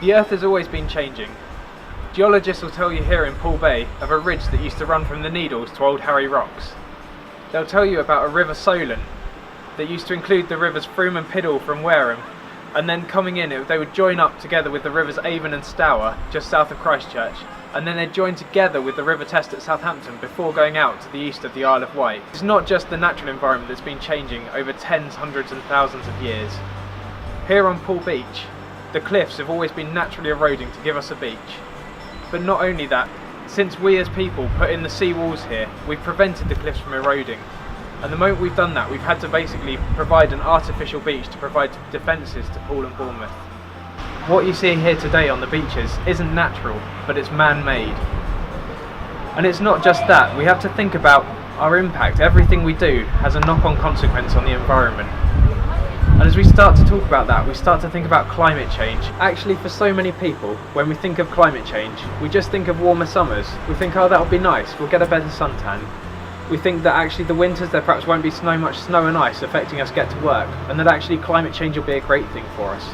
The Earth has always been changing. Geologists will tell you here in Poole Bay of a ridge that used to run from the Needles to Old Harry Rocks. They'll tell you about a river Solent that used to include the rivers Froome and Piddle from Wareham, and then coming in they would join up together with the rivers Avon and Stour just south of Christchurch, and then they'd join together with the River Test at Southampton before going out to the east of the Isle of Wight. It's not just the natural environment that's been changing over tens, hundreds and thousands of years. Here on Poole Beach, the cliffs have always been naturally eroding to give us a beach. But not only that, since we as people put in the sea walls here, we've prevented the cliffs from eroding. And the moment we've done that, we've had to basically provide an artificial beach to provide defences to Poole and Bournemouth. What you see here today on the beaches isn't natural, but it's man-made. And it's not just that, we have to think about our impact. Everything we do has a knock-on consequence on the environment. And as we start to talk about that, we start to think about climate change. Actually, for so many people, when we think of climate change, we just think of warmer summers. We think, oh, that'll be nice, we'll get a better suntan. We think that actually the winters there perhaps won't be much snow and ice affecting us get to work, and that actually climate change will be a great thing for us.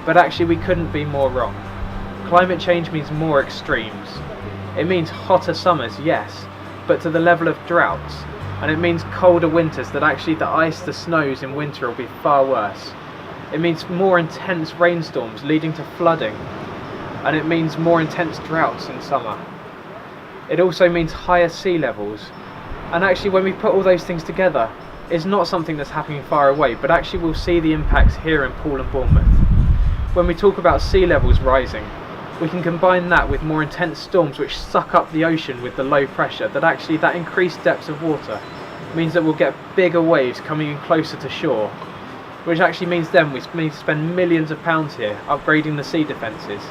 But actually we couldn't be more wrong. Climate change means more extremes. It means hotter summers, yes, but to the level of droughts. And it means colder winters, that actually the ice, the snows in winter will be far worse. It means more intense rainstorms leading to flooding. And it means more intense droughts in summer. It also means higher sea levels. And actually when we put all those things together, it's not something that's happening far away, but actually we'll see the impacts here in Poole and Bournemouth. When we talk about sea levels rising, we can combine that with more intense storms which suck up the ocean with the low pressure, that increased depths of water means that we'll get bigger waves coming in closer to shore, which actually means then we need to spend millions of pounds here upgrading the sea defences.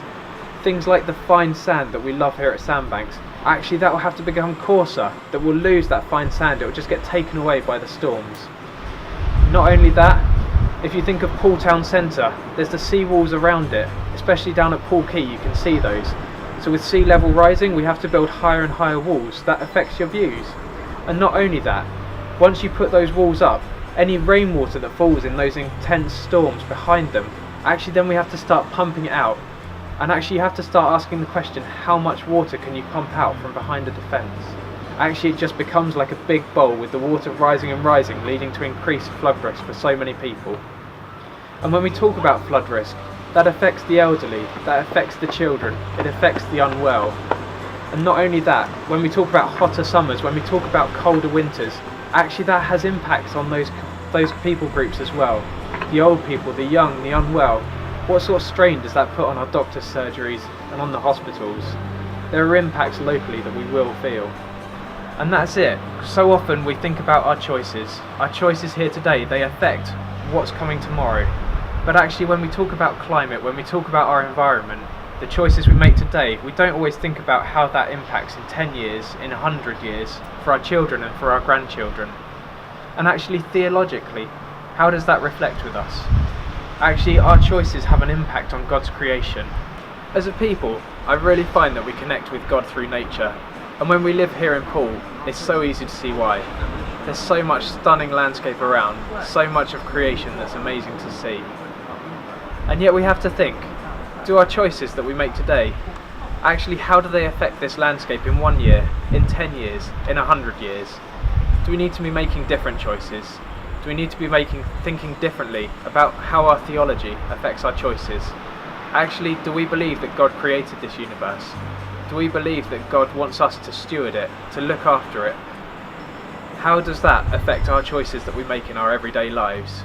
Things like the fine sand that we love here at Sandbanks, actually that will have to become coarser, that will lose that fine sand, it will just get taken away by the storms. Not only that, if you think of Poole Town Centre, there's the sea walls around it, especially down at Poole Quay you can see those. So with sea level rising we have to build higher and higher walls, that affects your views. And not only that, once you put those walls up, any rainwater that falls in those intense storms behind them, actually then we have to start pumping it out. And actually you have to start asking the question, how much water can you pump out from behind a defence? Actually it just becomes like a big bowl with the water rising and rising, leading to increased flood risk for so many people. And when we talk about flood risk, that affects the elderly, that affects the children, it affects the unwell. And not only that, when we talk about hotter summers, when we talk about colder winters, actually that has impacts on those people groups as well. The old people, the young, the unwell. What sort of strain does that put on our doctors' surgeries and on the hospitals? There are impacts locally that we will feel. And that's it. So often we think about our choices. Our choices here today, they affect what's coming tomorrow. But actually when we talk about climate, when we talk about our environment, the choices we make today, we don't always think about how that impacts in 10 years, in 100 years, for our children and for our grandchildren. And actually theologically, how does that reflect with us? Actually our choices have an impact on God's creation. As a people, I really find that we connect with God through nature. And when we live here in Poole, it's so easy to see why. There's so much stunning landscape around, so much of creation that's amazing to see. And yet we have to think, do our choices that we make today, actually how do they affect this landscape in 1 year, in 10 years, in 100 years? Do we need to be making different choices? Do we need to be thinking differently about how our theology affects our choices? Actually, do we believe that God created this universe? Do we believe that God wants us to steward it, to look after it? How does that affect our choices that we make in our everyday lives?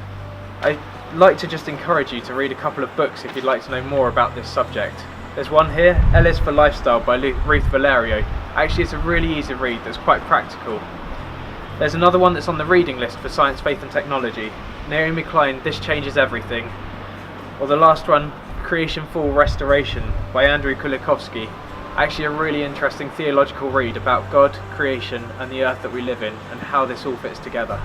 I'd like to just encourage you to read a couple of books if you'd like to know more about this subject. There's one here, Ellis for Lifestyle by Ruth Valerio. Actually it's a really easy read that's quite practical. There's another one that's on the reading list for Science, Faith and Technology, Naomi Klein, This Changes Everything. Or the last one, Creation Fall Restoration by Andrew Kulikovsky. Actually a really interesting theological read about God, creation and the earth that we live in and how this all fits together.